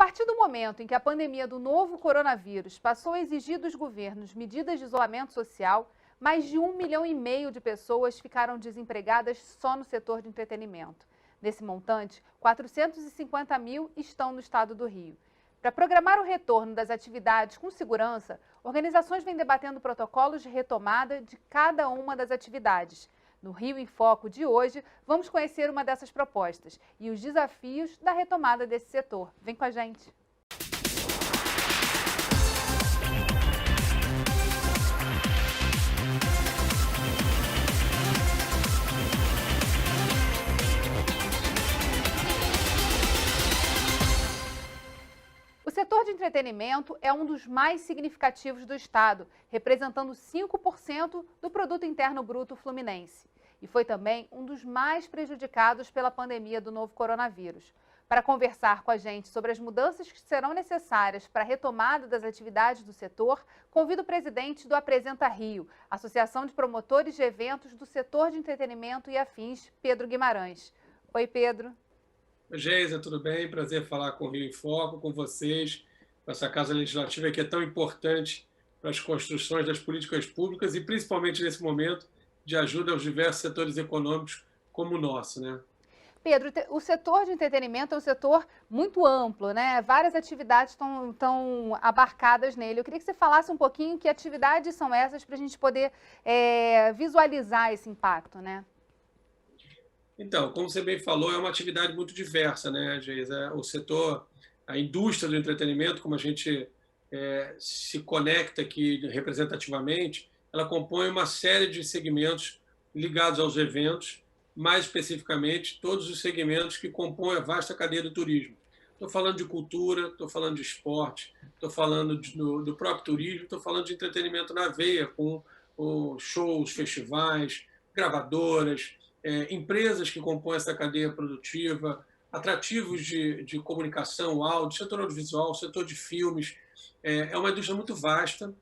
partir do momento em que a pandemia do novo coronavírus passou a exigir dos governos medidas de isolamento social, mais de 1,5 milhão de pessoas ficaram desempregadas só no setor de entretenimento. Desse montante, 450 mil estão no estado do Rio. Para programar o retorno das atividades com segurança, organizações vêm debatendo protocolos de retomada de cada uma das atividades. No Rio em Foco de hoje, vamos conhecer uma dessas propostas e os desafios da retomada desse setor. Vem com a gente! O setor de entretenimento é um dos mais significativos do estado, representando 5% do Produto Interno Bruto fluminense. E foi também um dos mais prejudicados pela pandemia do novo coronavírus. Para conversar com a gente sobre as mudanças que serão necessárias para a retomada das atividades do setor, convido o presidente do Apresenta Rio, Associação de Promotores de Eventos do Setor de Entretenimento e Afins, Pedro Guimarães. Oi, Pedro. Oi, Geisa, tudo bem? Prazer falar com o Rio em Foco, com vocês, com essa Casa Legislativa que é tão importante para as construções das políticas públicas e principalmente nesse momento de ajuda aos diversos setores econômicos como o nosso, né? Pedro, o setor de entretenimento é um setor muito amplo, né? Várias atividades estão abarcadas nele. Eu queria que você falasse um pouquinho que atividades são essas para a gente poder visualizar esse impacto, né? Então, como você bem falou, é uma atividade muito diversa, né, Geisa? O setor, a indústria do entretenimento, como a gente se conecta aqui representativamente, ela compõe uma série de segmentos ligados aos eventos, mais especificamente todos os segmentos que compõem a vasta cadeia do turismo. Estou falando de cultura, estou falando de esporte, estou falando do próprio turismo, estou falando de entretenimento na veia, com shows, festivais, gravadoras, empresas que compõem essa cadeia produtiva, atrativos de comunicação, áudio, setor audiovisual, setor de filmes. É uma indústria muito vasta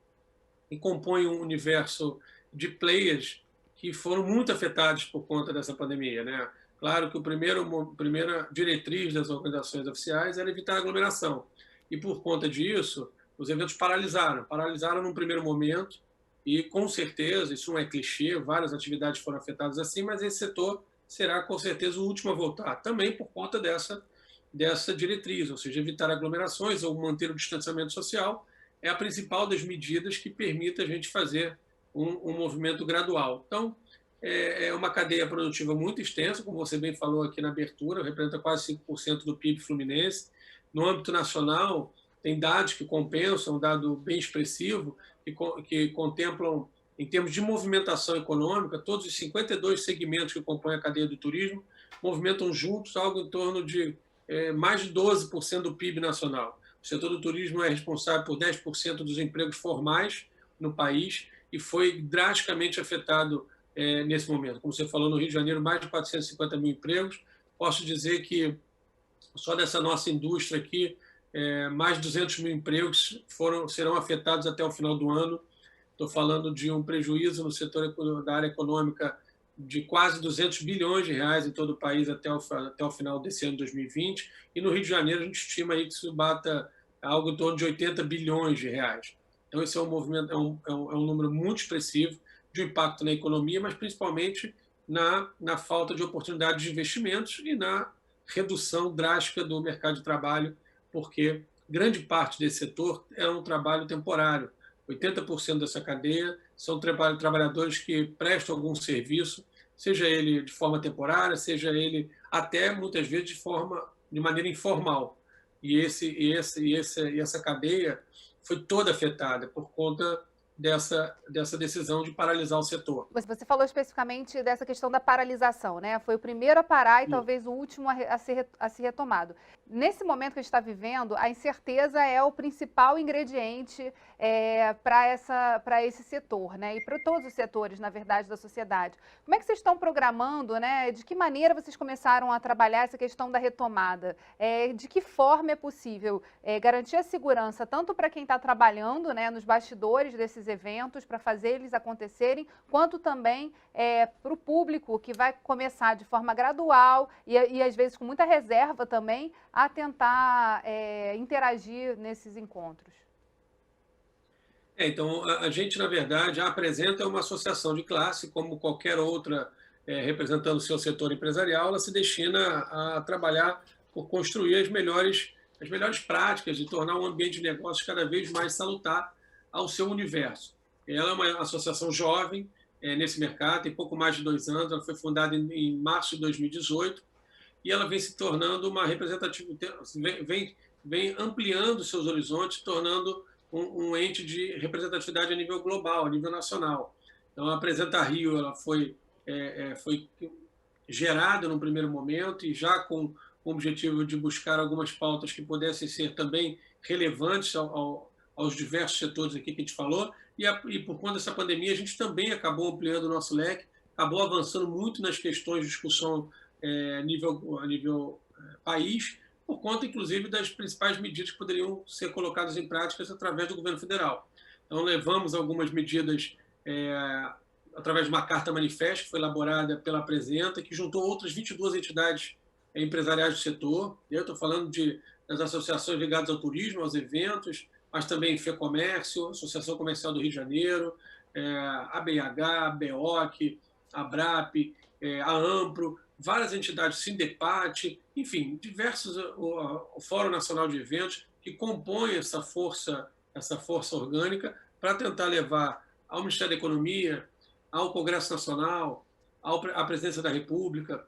e compõe um universo de players que foram muito afetados por conta dessa pandemia, né? Claro que a primeira diretriz das organizações oficiais era evitar aglomeração. E por conta disso, os eventos paralisaram num primeiro momento e, com certeza, isso não é clichê, várias atividades foram afetadas assim, mas esse setor será, com certeza, o último a voltar, também por conta dessa diretriz, ou seja, evitar aglomerações ou manter o distanciamento social é a principal das medidas que permite a gente fazer um movimento gradual. Então, é uma cadeia produtiva muito extensa, como você bem falou aqui na abertura, representa quase 5% do PIB fluminense. No âmbito nacional, tem dados que compensam, um dado bem expressivo, que contemplam, em termos de movimentação econômica, todos os 52 segmentos que compõem a cadeia do turismo movimentam juntos algo em torno de mais de 12% do PIB nacional. O setor do turismo é responsável por 10% dos empregos formais no país e foi drasticamente afetado nesse momento. Como você falou, no Rio de Janeiro, mais de 450 mil empregos. Posso dizer que só dessa nossa indústria aqui, mais de 200 mil empregos serão afetados até o final do ano. Estou falando de um prejuízo no setor da área econômica de quase 200 bilhões de reais em todo o país até o final desse ano de 2020. E no Rio de Janeiro, a gente estima aí que isso bata algo em torno de 80 bilhões de reais. Então, esse é um movimento, é um número muito expressivo de impacto na economia, mas principalmente na falta de oportunidades de investimentos e na redução drástica do mercado de trabalho, porque grande parte desse setor é um trabalho temporário. 80% dessa cadeia são trabalhadores que prestam algum serviço, seja ele de forma temporária, seja ele até muitas vezes de maneira informal. E essa cadeia foi toda afetada por conta dessa decisão de paralisar o setor. Você falou especificamente dessa questão da paralisação, né? Foi o primeiro a parar e talvez o último a ser retomado. Nesse momento que a gente está vivendo, a incerteza é o principal ingrediente para esse setor, né? E para todos os setores, na verdade, da sociedade. Como é que vocês estão programando, né? De que maneira vocês começaram a trabalhar essa questão da retomada? De que forma é possível garantir a segurança tanto para quem está trabalhando, né, nos bastidores desses esses eventos, para fazer eles acontecerem, quanto também para o público que vai começar de forma gradual e às vezes com muita reserva também, a tentar interagir nesses encontros? Então, a gente, na verdade, apresenta uma associação de classe, como qualquer outra, representando o seu setor empresarial, ela se destina a trabalhar por construir as melhores práticas e tornar um ambiente de negócios cada vez mais salutar ao seu universo. Ela é uma associação jovem nesse mercado, tem pouco mais de 2 anos, ela foi fundada em março de 2018 e ela vem se tornando uma representativa, vem ampliando seus horizontes, tornando um ente de representatividade a nível global, a nível nacional. Então, a Apresenta Rio ela foi gerada num primeiro momento e já com o objetivo de buscar algumas pautas que pudessem ser também relevantes aos diversos setores aqui que a gente falou. E por conta dessa pandemia, a gente também acabou ampliando o nosso leque, acabou avançando muito nas questões de discussão a nível país, por conta, inclusive, das principais medidas que poderiam ser colocadas em práticas através do governo federal. Então, levamos algumas medidas através de uma carta manifesto que foi elaborada pela Apresenta, que juntou outras 22 entidades empresariais do setor. Eu estou falando das associações ligadas ao turismo, aos eventos, mas também FEComércio, Associação Comercial do Rio de Janeiro, a BH, a BEOC, a ABRAP, a AMPRO, várias entidades, Sindepat, enfim, diversos, o Fórum Nacional de Eventos, que compõem essa força orgânica para tentar levar ao Ministério da Economia, ao Congresso Nacional, à Presidência da República,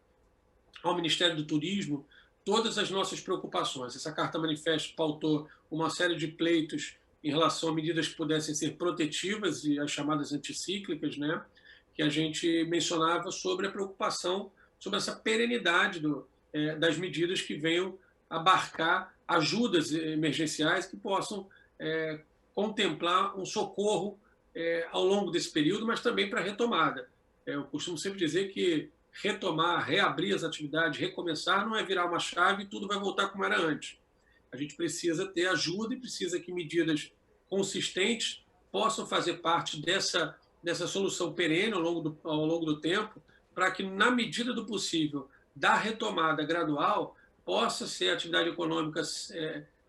ao Ministério do Turismo, todas as nossas preocupações. Essa carta manifesto pautou uma série de pleitos em relação a medidas que pudessem ser protetivas e as chamadas anticíclicas, né, que a gente mencionava sobre a preocupação sobre essa perenidade das medidas que venham abarcar ajudas emergenciais que possam contemplar um socorro ao longo desse período, mas também para a retomada. Eu costumo sempre dizer que retomar, reabrir as atividades, recomeçar, não é virar uma chave e tudo vai voltar como era antes. A gente precisa ter ajuda e precisa que medidas consistentes possam fazer parte dessa solução perene ao longo do tempo, para que, na medida do possível, da retomada gradual, possa ser a atividade econômica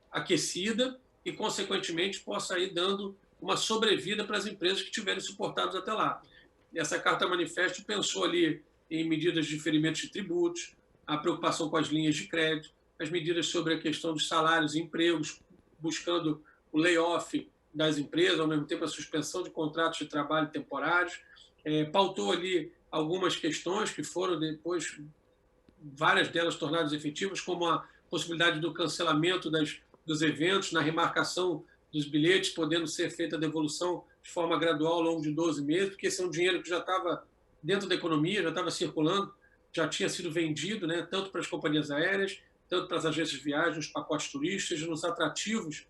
aquecida e, consequentemente, possa ir dando uma sobrevida para as empresas que tiverem suportadas até lá. Essa carta manifesto pensou ali em medidas de diferimento de tributos, a preocupação com as linhas de crédito, as medidas sobre a questão dos salários e empregos, buscando o layoff das empresas, ao mesmo tempo a suspensão de contratos de trabalho temporários, pautou ali algumas questões que foram depois, várias delas tornadas efetivas, como a possibilidade do cancelamento dos eventos, na remarcação dos bilhetes, podendo ser feita a devolução de forma gradual ao longo de 12 meses, porque esse é um dinheiro que já estava dentro da economia, já estava circulando, já tinha sido vendido, né, tanto para as companhias aéreas, tanto para as agências de viagem, nos pacotes turísticos, nos atrativos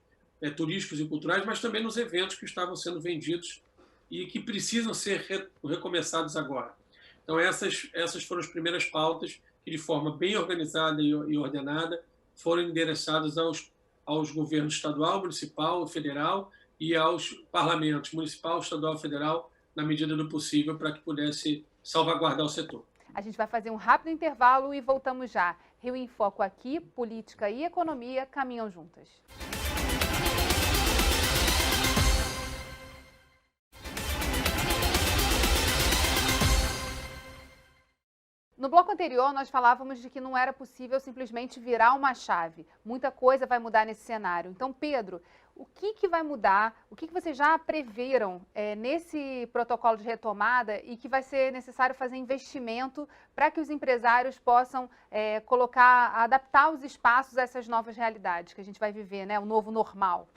turísticos e culturais, mas também nos eventos que estavam sendo vendidos e que precisam ser recomeçados agora. Então, essas foram as primeiras pautas que, de forma bem organizada e ordenada, foram endereçadas aos governos estadual, municipal, federal e aos parlamentos municipal, estadual e federal, na medida do possível, para que pudesse salvaguardar o setor. A gente vai fazer um rápido intervalo e voltamos já. Rio em Foco aqui, política e economia caminham juntas. No bloco anterior, nós falávamos de que não era possível simplesmente virar uma chave. Muita coisa vai mudar nesse cenário. Então, Pedro, o que vai mudar? O que vocês já preveram nesse protocolo de retomada e que vai ser necessário fazer investimento para que os empresários possam adaptar os espaços a essas novas realidades que a gente vai viver, né? O novo normal.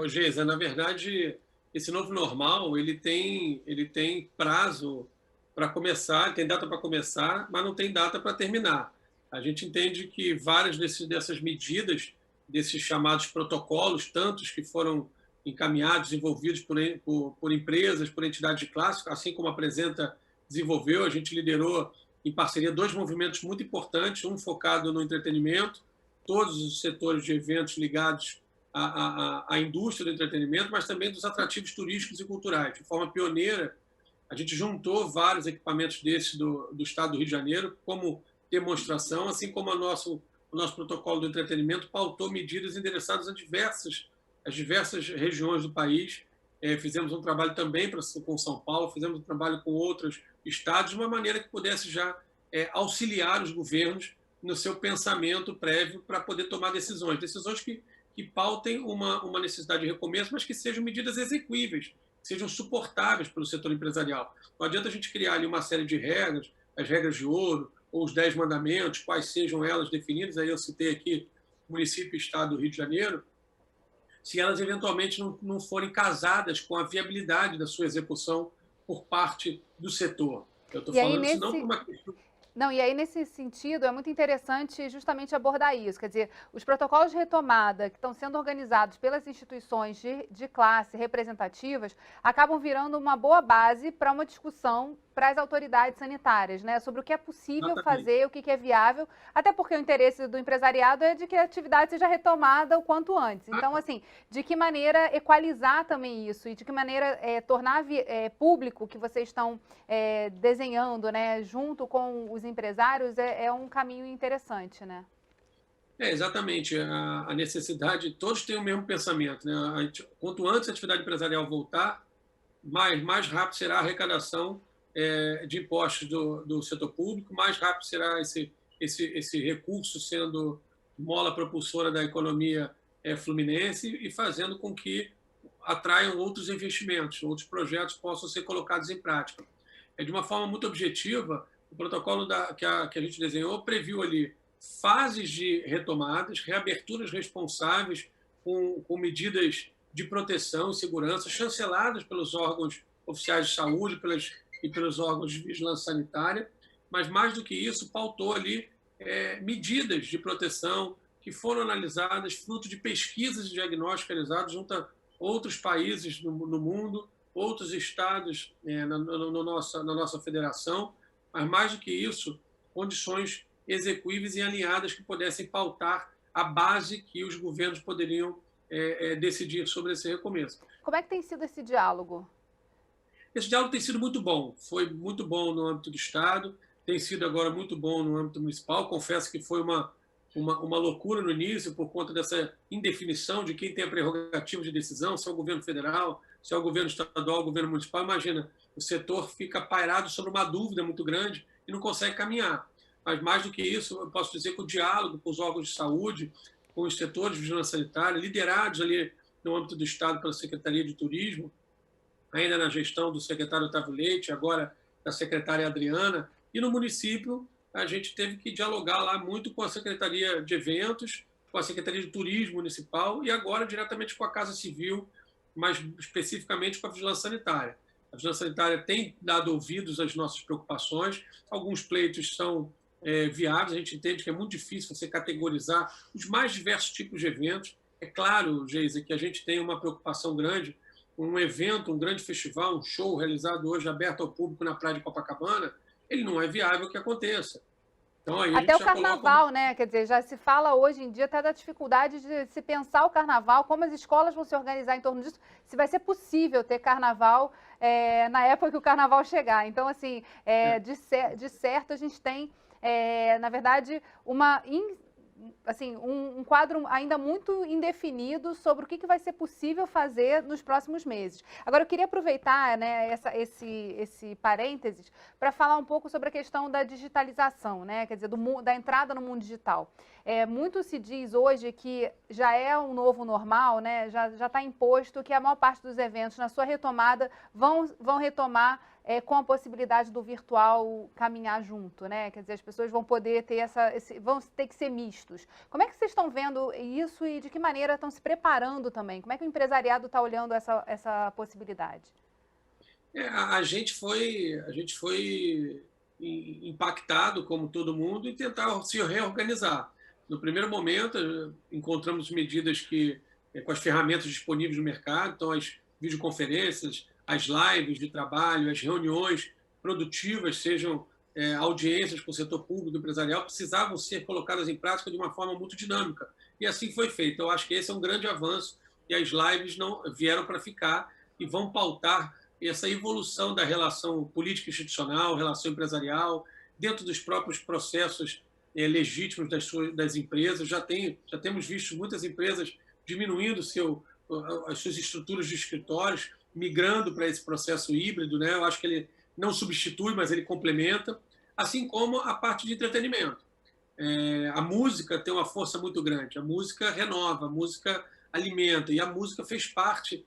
Geisa, na verdade, esse novo normal, ele tem prazo para começar, tem data para começar, mas não tem data para terminar. A gente entende que várias dessas medidas, desses chamados protocolos, tantos que foram encaminhados, desenvolvidos por empresas, por entidades de classe, assim como a Apresenta desenvolveu, a gente liderou em parceria 2 movimentos muito importantes, um focado no entretenimento, todos os setores de eventos ligados a indústria do entretenimento, mas também dos atrativos turísticos e culturais. De forma pioneira, a gente juntou vários equipamentos desses do estado do Rio de Janeiro como demonstração, assim como o nosso protocolo do entretenimento pautou medidas endereçadas às diversas regiões do país. Fizemos um trabalho também com São Paulo, fizemos um trabalho com outros estados, de uma maneira que pudesse já auxiliar os governos no seu pensamento prévio para poder tomar decisões que pautem uma necessidade de recomeço, mas que sejam medidas execuíveis, que sejam suportáveis pelo setor empresarial. Não adianta a gente criar ali uma série de regras, as regras de ouro, ou os 10 mandamentos, quais sejam elas definidas, aí eu citei aqui município e estado do Rio de Janeiro, se elas eventualmente não forem casadas com a viabilidade da sua execução por parte do setor. Eu estou falando isso não por uma questão... Não, e aí, nesse sentido, é muito interessante justamente abordar isso. Quer dizer, os protocolos de retomada que estão sendo organizados pelas instituições de classe representativas acabam virando uma boa base para uma discussão para as autoridades sanitárias, né? Sobre o que é possível fazer, o que é viável, até porque o interesse do empresariado é de que a atividade seja retomada o quanto antes. Então, assim, de que maneira equalizar também isso e de que maneira tornar público o que vocês estão desenhando, né, junto com os empresários, é um caminho interessante, né? Exatamente. A necessidade, todos têm o mesmo pensamento, né? Quanto antes a atividade empresarial voltar, mais rápido será a arrecadação de impostos do setor público, mais rápido será esse recurso sendo mola propulsora da economia fluminense e fazendo com que atraiam outros investimentos, outros projetos possam ser colocados em prática. De uma forma muito objetiva, o protocolo que a gente desenhou previu ali fases de retomadas, reaberturas responsáveis com medidas de proteção e segurança chanceladas pelos órgãos oficiais de saúde e pelos órgãos de vigilância sanitária, mas mais do que isso, pautou ali medidas de proteção que foram analisadas fruto de pesquisas e diagnósticos realizados junto a outros países no mundo, outros estados na nossa federação, mas mais do que isso, condições execuíveis e alinhadas que pudessem pautar a base que os governos poderiam decidir sobre esse recomeço. Como é que tem sido esse diálogo? Esse diálogo tem sido muito bom. Foi muito bom no âmbito do Estado, tem sido agora muito bom no âmbito municipal. Confesso que foi uma loucura no início por conta dessa indefinição de quem tem a prerrogativa de decisão, se é o governo federal, se é o governo estadual, o governo municipal. Imagina, o setor fica pairado sobre uma dúvida muito grande e não consegue caminhar. Mas mais do que isso, eu posso dizer que o diálogo com os órgãos de saúde, com os setores de vigilância sanitária, liderados ali no âmbito do Estado pela Secretaria de Turismo, ainda na gestão do secretário Otávio Leite, agora da secretária Adriana, e no município a gente teve que dialogar lá muito com a Secretaria de Eventos, com a Secretaria de Turismo Municipal e agora diretamente com a Casa Civil, mais especificamente com a Vigilância Sanitária. A Vigilância Sanitária tem dado ouvidos às nossas preocupações, alguns pleitos são viáveis, a gente entende que é muito difícil você categorizar os mais diversos tipos de eventos. É claro, Geisa, que a gente tem uma preocupação grande, um evento, um grande festival, um show realizado hoje aberto ao público na Praia de Copacabana, ele não é viável que aconteça. Então, aí até o carnaval, né? Quer dizer, já se fala hoje em dia até da dificuldade de se pensar o carnaval, como as escolas vão se organizar em torno disso, se vai ser possível ter carnaval na época que o carnaval chegar. Então, assim, de certo, a gente tem, na verdade, um quadro ainda muito indefinido sobre o que vai ser possível fazer nos próximos meses. Agora, eu queria aproveitar, né, esse parênteses para falar um pouco sobre a questão da digitalização, né, quer dizer, da entrada no mundo digital. Muito se diz hoje que já é um novo normal, né, já está imposto que a maior parte dos eventos, na sua retomada, vão retomar com a possibilidade do virtual caminhar junto, né? Quer dizer, as pessoas vão poder ter vão ter que ser mistos. Como é que vocês estão vendo isso e de que maneira estão se preparando também? Como é que o empresariado está olhando essa possibilidade? A gente foi impactado, como todo mundo, em tentar se reorganizar. No primeiro momento, encontramos medidas com as ferramentas disponíveis no mercado, então as videoconferências, as lives de trabalho, as reuniões produtivas, sejam audiências com o setor público, empresarial, precisavam ser colocadas em prática de uma forma muito dinâmica. e assim foi feito. Eu acho que esse é um grande avanço e as lives não vieram para ficar e vão pautar essa evolução da relação política-institucional, relação empresarial, dentro dos próprios processos legítimos das empresas. Já temos visto muitas empresas diminuindo as suas estruturas de escritórios, migrando para esse processo híbrido, né? Eu acho que ele não substitui, mas ele complementa, assim como a parte de entretenimento. A música tem uma força muito grande, a música renova, a música alimenta, e a música fez parte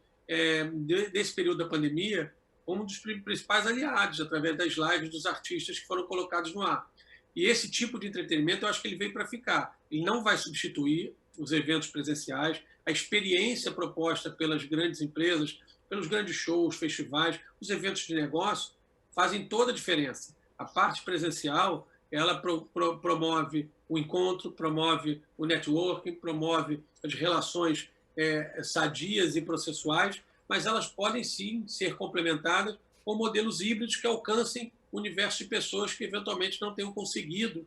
desse período da pandemia como um dos principais aliados, através das lives dos artistas que foram colocados no ar. E esse tipo de entretenimento, eu acho que ele veio para ficar. Ele não vai substituir os eventos presenciais, a experiência proposta pelas grandes empresas, pelos grandes shows, festivais, os eventos de negócio, fazem toda a diferença. A parte presencial, ela promove o encontro, promove o networking, promove as relações sadias e processuais, mas elas podem sim ser complementadas com modelos híbridos que alcancem o universo de pessoas que eventualmente não tenham conseguido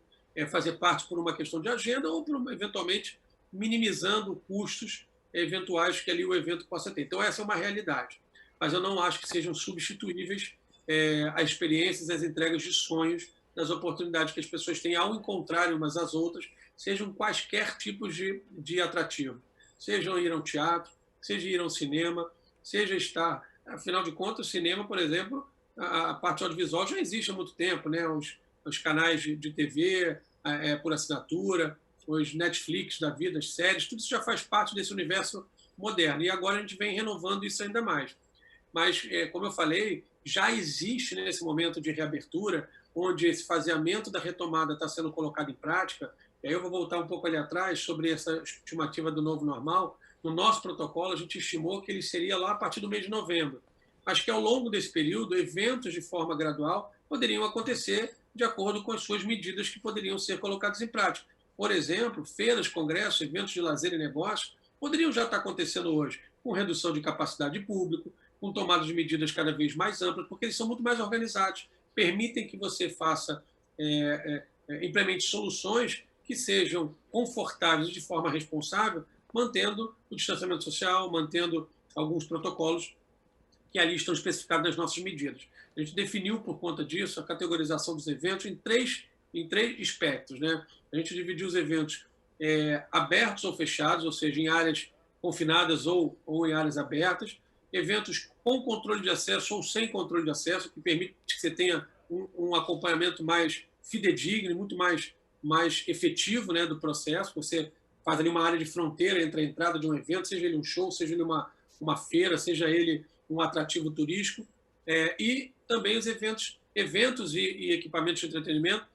fazer parte por uma questão de agenda ou por eventualmente minimizando custos eventuais que ali o evento possa ter. Então essa é uma realidade, mas eu não acho que sejam substituíveis as experiências, as entregas de sonhos, das oportunidades que as pessoas têm ao encontrarem umas às outras, sejam quaisquer tipos de atrativo, sejam ir ao teatro, seja ir ao cinema, seja estar, afinal de contas, o cinema, por exemplo, a parte audiovisual já existe há muito tempo, né? Os canais de TV por assinatura, os Netflix da vida, as séries, tudo isso já faz parte desse universo moderno. E agora a gente vem renovando isso ainda mais. Mas, como eu falei, já existe nesse momento de reabertura, onde esse faseamento da retomada está sendo colocado em prática. E aí eu vou voltar um pouco ali atrás sobre essa estimativa do novo normal. No nosso protocolo, a gente estimou que ele seria lá a partir do mês de novembro. Mas que ao longo desse período, eventos de forma gradual poderiam acontecer de acordo com as suas medidas que poderiam ser colocadas em prática. Por exemplo, feiras, congressos, eventos de lazer e negócios poderiam já estar acontecendo hoje, com redução de capacidade de público, com tomada de medidas cada vez mais amplas, porque eles são muito mais organizados, permitem que você implemente soluções que sejam confortáveis de forma responsável, mantendo o distanciamento social, mantendo alguns protocolos que ali estão especificados nas nossas medidas. A gente definiu, por conta disso, a categorização dos eventos em três aspectos, né? A gente dividiu os eventos abertos ou fechados, ou seja, em áreas confinadas ou em áreas abertas, eventos com controle de acesso ou sem controle de acesso, que permite que você tenha um acompanhamento mais fidedigno, muito mais efetivo, né, do processo. Você faz ali uma área de fronteira entre a entrada de um evento, seja ele um show, seja ele uma feira, seja ele um atrativo turístico, e também os eventos e equipamentos de entretenimento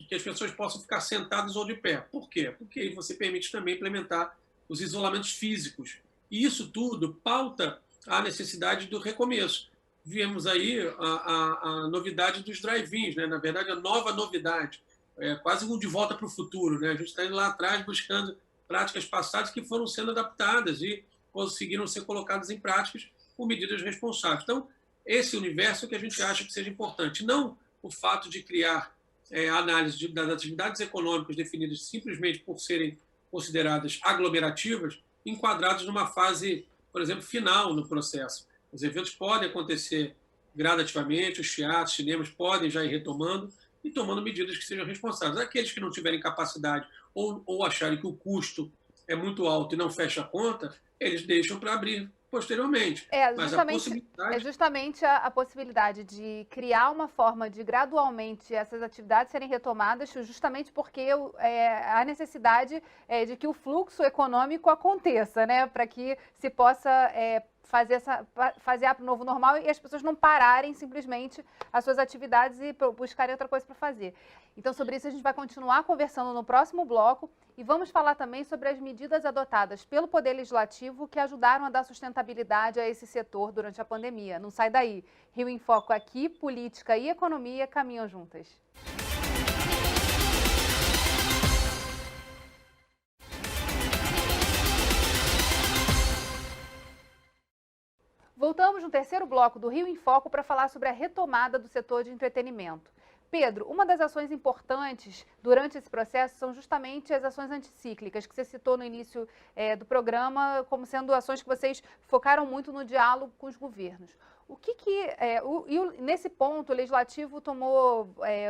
que as pessoas possam ficar sentadas ou de pé. Por quê? Porque aí você permite também implementar os isolamentos físicos. E isso tudo pauta a necessidade do recomeço. Vimos aí a novidade dos drive-ins, né? Na verdade, a nova novidade, quase um de volta para o futuro, né? A gente está indo lá atrás buscando práticas passadas que foram sendo adaptadas e conseguiram ser colocadas em práticas com medidas responsáveis. Então, esse universo é que a gente acha que seja importante, não o fato de criar análise das atividades econômicas definidas simplesmente por serem consideradas aglomerativas, enquadradas numa fase, por exemplo, final no processo. Os eventos podem acontecer gradativamente, os teatros, cinemas podem já ir retomando e tomando medidas que sejam responsáveis. Aqueles que não tiverem capacidade ou acharem que o custo é muito alto e não fecha a conta, eles deixam para abrir posteriormente. Mas a possibilidade... É justamente a possibilidade de criar uma forma de gradualmente essas atividades serem retomadas, justamente porque há necessidade de que o fluxo econômico aconteça, né? Para que se possa fazer para o novo normal e as pessoas não pararem simplesmente as suas atividades e buscarem outra coisa para fazer. Então, sobre isso a gente vai continuar conversando no próximo bloco e vamos falar também sobre as medidas adotadas pelo Poder Legislativo que ajudaram a dar sustentabilidade a esse setor durante a pandemia. Não sai daí. Rio em Foco aqui, política e economia caminham juntas. Voltamos no terceiro bloco do Rio em Foco para falar sobre a retomada do setor de entretenimento. Pedro, uma das ações importantes durante esse processo são justamente as ações anticíclicas, que você citou no início do programa, como sendo ações que vocês focaram muito no diálogo com os governos. Nesse ponto, o Legislativo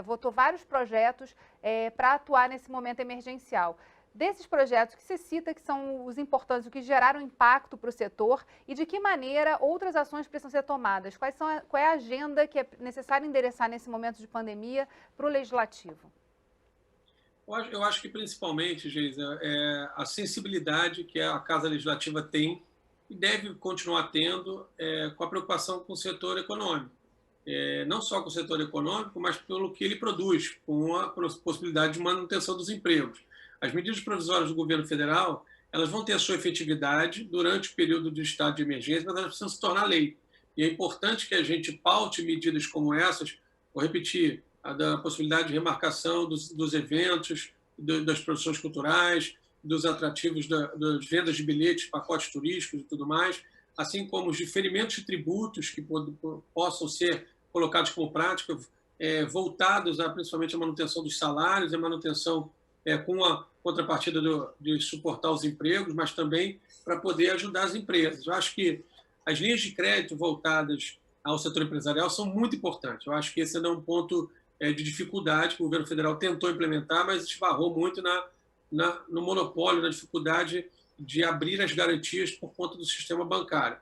votou vários projetos para atuar nesse momento emergencial. Desses projetos que você cita, que são os importantes, o que geraram impacto para o setor e de que maneira outras ações precisam ser tomadas? Qual é a agenda que é necessário endereçar nesse momento de pandemia para o Legislativo? Eu acho que, principalmente, Geisa, a sensibilidade que a Casa Legislativa tem e deve continuar tendo com a preocupação com o setor econômico. Não só com o setor econômico, mas pelo que ele produz, com a possibilidade de manutenção dos empregos. As medidas provisórias do governo federal, elas vão ter a sua efetividade durante o período de estado de emergência, mas elas precisam se tornar lei. E é importante que a gente paute medidas como essas, vou repetir, a da possibilidade de remarcação dos eventos, das produções culturais, dos atrativos das vendas de bilhetes, pacotes turísticos e tudo mais, assim como os diferimentos de tributos que possam ser colocados como prática, voltados principalmente à manutenção dos salários, à manutenção com a contrapartida de suportar os empregos, mas também para poder ajudar as empresas. Eu acho que as linhas de crédito voltadas ao setor empresarial são muito importantes. Eu acho que esse é um ponto de dificuldade que o governo federal tentou implementar, mas esbarrou muito no monopólio, na dificuldade de abrir as garantias por conta do sistema bancário.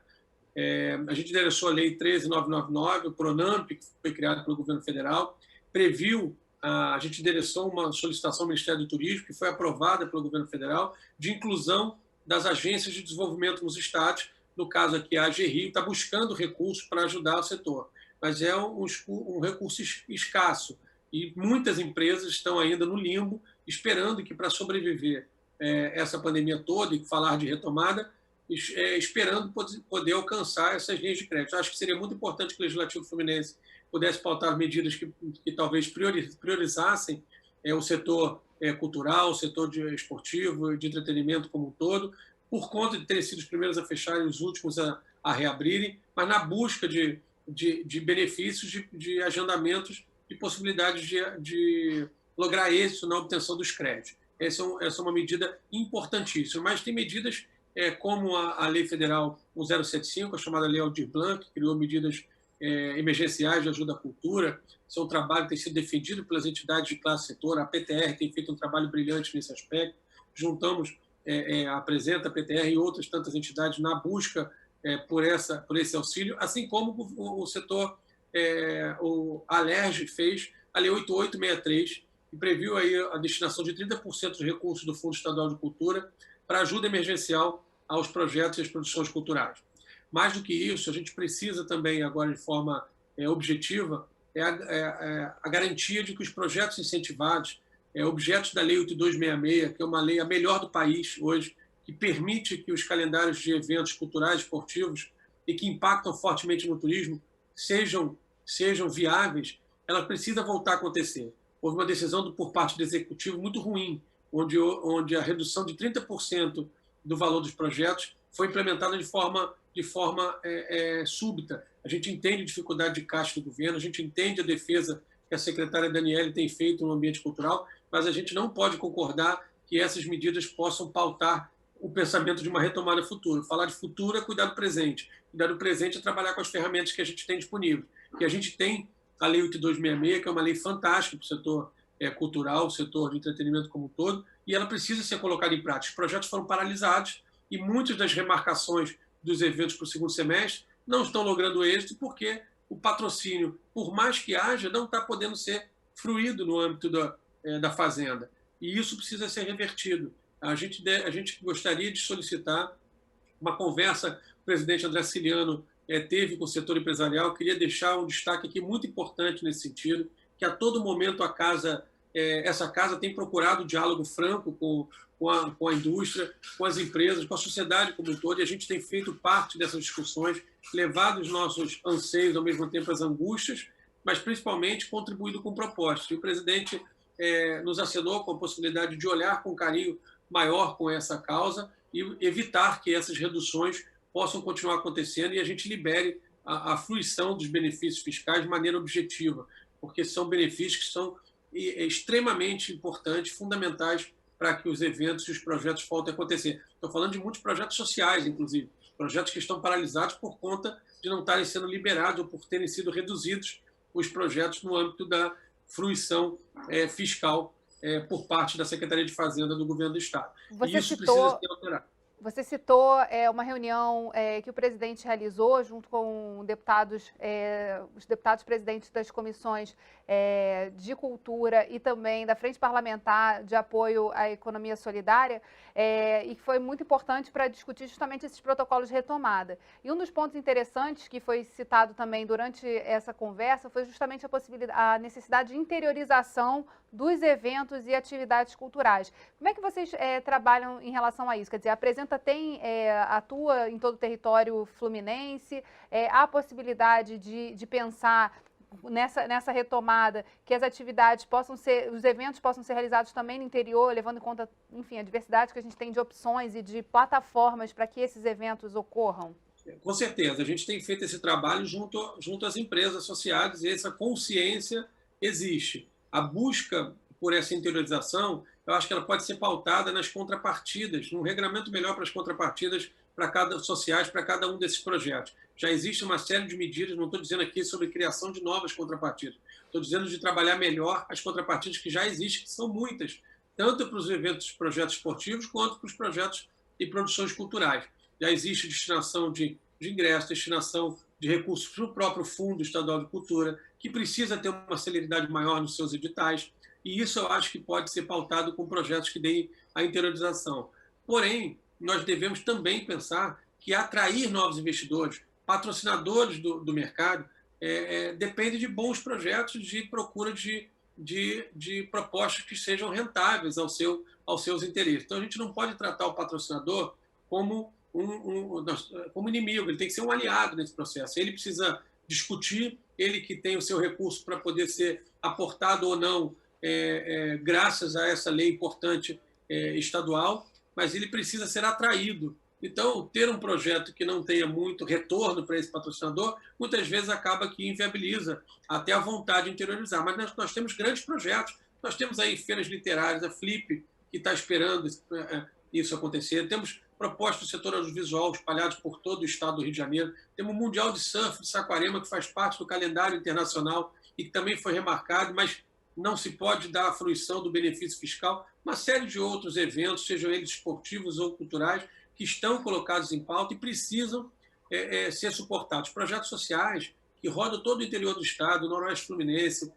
A gente endereçou a Lei 13.999, o PRONAMP, que foi criado pelo governo federal, previu, a gente endereçou uma solicitação ao Ministério do Turismo, que foi aprovada pelo governo federal, de inclusão das agências de desenvolvimento nos estados. No caso aqui, a AGRI está buscando recursos para ajudar o setor, mas é um recurso escasso e muitas empresas estão ainda no limbo, esperando que, para sobreviver essa pandemia toda e falar de retomada, esperando poder alcançar essas linhas de crédito. Acho que seria muito importante que o Legislativo Fluminense pudesse pautar medidas que talvez priorizassem o setor cultural, o setor esportivo, de entretenimento como um todo, por conta de terem sido os primeiros a fechar e os últimos a reabrirem, mas na busca de benefícios, de agendamentos, de possibilidades de lograr êxito na obtenção dos créditos. Essa é uma medida importantíssima, mas tem medidas como a Lei Federal 1075, a chamada Lei Aldir Blanc, que criou medidas emergenciais de ajuda à cultura. Isso é um trabalho que tem sido defendido pelas entidades de classe setor. A PTR tem feito um trabalho brilhante nesse aspecto. Juntamos, apresenta a PTR e outras tantas entidades na busca por esse auxílio, assim como o setor, a Alerj fez a Lei 8863, que previu aí a destinação de 30% dos recursos do Fundo Estadual de Cultura para ajuda emergencial aos projetos e às produções culturais. Mais do que isso, a gente precisa também, agora de forma objetiva, a garantia de que os projetos incentivados, objetos da Lei 8266, que é uma lei a melhor do país hoje, que permite que os calendários de eventos culturais, esportivos e que impactam fortemente no turismo sejam viáveis, ela precisa voltar a acontecer. Houve uma decisão por parte do Executivo muito ruim, onde a redução de 30% do valor dos projetos foi implementada de forma súbita. A gente entende a dificuldade de caixa do governo, a gente entende a defesa que a secretária Daniele tem feito no ambiente cultural, mas a gente não pode concordar que essas medidas possam pautar o pensamento de uma retomada futura. Falar de futuro é cuidar do presente. Cuidar do presente é trabalhar com as ferramentas que a gente tem disponíveis. E a gente tem a Lei 8266, que é uma lei fantástica para o setor cultural, o setor de entretenimento como um todo, e ela precisa ser colocada em prática. Os projetos foram paralisados e muitas das remarcações dos eventos para o segundo semestre não estão logrando êxito porque o patrocínio, por mais que haja, não está podendo ser fruído no âmbito da Fazenda. E isso precisa ser revertido. A gente gostaria de solicitar uma conversa que o presidente André Ciliano teve com o setor empresarial. Queria deixar um destaque aqui muito importante nesse sentido, que a todo momento essa casa tem procurado diálogo franco com a indústria, com as empresas, com a sociedade como um todo, e a gente tem feito parte dessas discussões, levado os nossos anseios, ao mesmo tempo as angústias, mas principalmente contribuído com propostas. E o presidente nos acenou com a possibilidade de olhar com carinho maior com essa causa e evitar que essas reduções possam continuar acontecendo e a gente libere a fruição dos benefícios fiscais de maneira objetiva. porque são benefícios que são extremamente importantes, fundamentais para que os eventos e os projetos voltem a acontecer. Estou falando de muitos projetos sociais, inclusive, projetos que estão paralisados por conta de não estarem sendo liberados ou por terem sido reduzidos os projetos no âmbito da fruição fiscal por parte da Secretaria de Fazenda do Governo do Estado. E isso precisa ser alterado. Você citou uma reunião que o presidente realizou junto com deputados, os deputados presidentes das comissões de cultura e também da Frente Parlamentar de Apoio à Economia Solidária, e que foi muito importante para discutir justamente esses protocolos de retomada. E um dos pontos interessantes que foi citado também durante essa conversa foi justamente a necessidade de interiorização dos eventos e atividades culturais. Como é que vocês trabalham em relação a isso? Quer dizer, a Apresenta atua em todo o território fluminense, há possibilidade de pensar nessa retomada que as atividades os eventos possam ser realizados também no interior, levando em conta, enfim, a diversidade que a gente tem de opções e de plataformas para que esses eventos ocorram? Com certeza, a gente tem feito esse trabalho junto às empresas associadas e essa consciência existe. A busca por essa interiorização, eu acho que ela pode ser pautada nas contrapartidas, num regramento melhor para as contrapartidas sociais para cada um desses projetos. Já existe uma série de medidas, não estou dizendo aqui sobre criação de novas contrapartidas, estou dizendo de trabalhar melhor as contrapartidas que já existem, que são muitas, tanto para os eventos, projetos esportivos, quanto para os projetos e produções culturais. Já existe destinação de ingresso, destinação de recursos para o próprio Fundo Estadual de Cultura, que precisa ter uma celeridade maior nos seus editais, e isso eu acho que pode ser pautado com projetos que deem a interiorização. Porém, nós devemos também pensar que atrair novos investidores, patrocinadores do mercado, depende de bons projetos de procura de propostas que sejam rentáveis aos seus interesses. Então, a gente não pode tratar o patrocinador como como inimigo, ele tem que ser um aliado nesse processo. Ele precisa discutir, ele que tem o seu recurso para poder ser aportado ou não, graças a essa lei importante estadual, mas ele precisa ser atraído. Então, ter um projeto que não tenha muito retorno para esse patrocinador, muitas vezes acaba que inviabiliza até a vontade de interiorizar. Mas nós temos grandes projetos, nós temos aí feiras literárias, a Flip, que está esperando isso acontecer, temos propostas do setor audiovisual espalhados por todo o estado do Rio de Janeiro, temos o Mundial de Surf de Saquarema, que faz parte do calendário internacional e que também foi remarcado, mas não se pode dar a fruição do benefício fiscal, uma série de outros eventos, sejam eles esportivos ou culturais, que estão colocados em pauta e precisam ser suportados. Projetos sociais que rodam todo o interior do estado, o Noroeste Fluminense,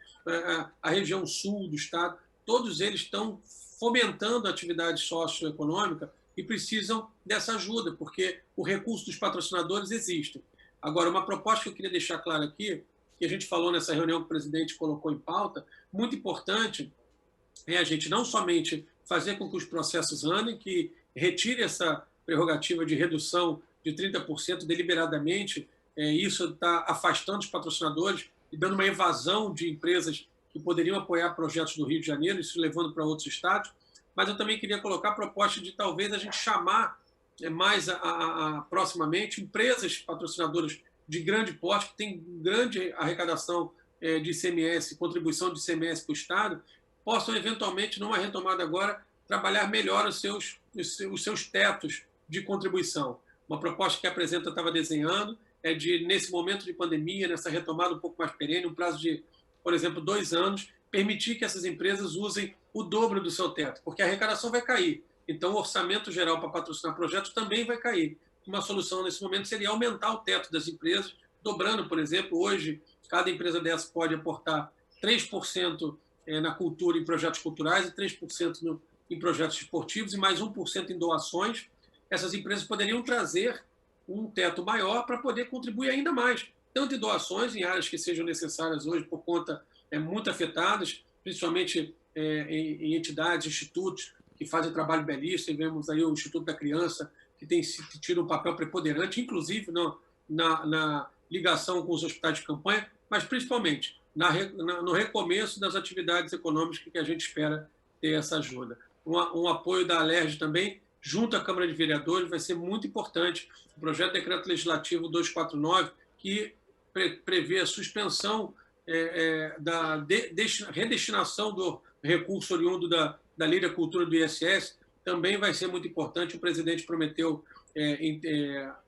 a região sul do estado, todos eles estão fomentando a atividade socioeconômica e precisam dessa ajuda, porque o recurso dos patrocinadores existe. Agora, uma proposta que eu queria deixar claro aqui, que a gente falou nessa reunião que o presidente colocou em pauta, muito importante é a gente não somente fazer com que os processos andem, que retire essa prerrogativa de redução de 30% deliberadamente, isso está afastando os patrocinadores e dando uma evasão de empresas que poderiam apoiar projetos do Rio de Janeiro, isso levando para outros estados, mas eu também queria colocar a proposta de talvez a gente chamar mais proximamente empresas patrocinadoras de grande porte, que têm grande arrecadação de ICMS, contribuição de ICMS para o Estado, possam eventualmente, numa retomada agora, trabalhar melhor os seus tetos de contribuição. Uma proposta que a Apresenta estava desenhando é de, nesse momento de pandemia, nessa retomada um pouco mais perene, um prazo de, por exemplo, 2 anos, permitir que essas empresas usem o dobro do seu teto, porque a arrecadação vai cair. Então, o orçamento geral para patrocinar projetos também vai cair. Uma solução nesse momento seria aumentar o teto das empresas, dobrando, por exemplo, hoje, cada empresa dessa pode aportar 3% na cultura, em projetos culturais, e 3% em projetos esportivos, e mais 1% em doações. Essas empresas poderiam trazer um teto maior para poder contribuir ainda mais, tanto em doações em áreas que sejam necessárias hoje por conta muito afetadas, principalmente em entidades, institutos que fazem trabalho belíssimo. Vemos aí o Instituto da Criança, que tem tido um papel preponderante, inclusive na ligação com os hospitais de campanha, mas principalmente no recomeço das atividades econômicas que a gente espera ter essa ajuda. Um apoio da Alerj também, junto à Câmara de Vereadores, vai ser muito importante. O projeto de decreto legislativo 249, que prevê a suspensão redestinação do recurso oriundo da Lei da Cultura do ISS também vai ser muito importante. O presidente prometeu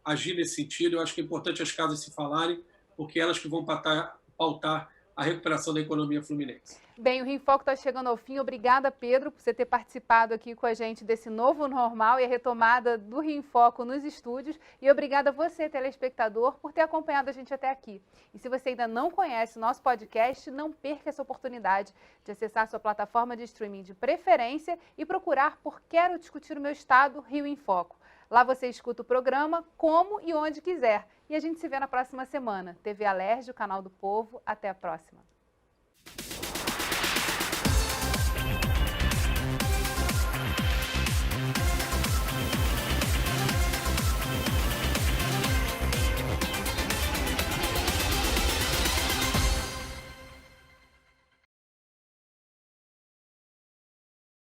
agir nesse sentido. Eu acho que é importante as casas se falarem, porque elas que vão pautar a recuperação da economia fluminense. Bem, o Rio em Foco está chegando ao fim. Obrigada, Pedro, por você ter participado aqui com a gente desse novo normal e a retomada do Rio em Foco nos estúdios. E obrigada a você, telespectador, por ter acompanhado a gente até aqui. E se você ainda não conhece o nosso podcast, não perca essa oportunidade de acessar a sua plataforma de streaming de preferência e procurar por Quero Discutir o Meu Estado, Rio em Foco. Lá você escuta o programa como e onde quiser. E a gente se vê na próxima semana. TV Alerj, o canal do povo. Até a próxima.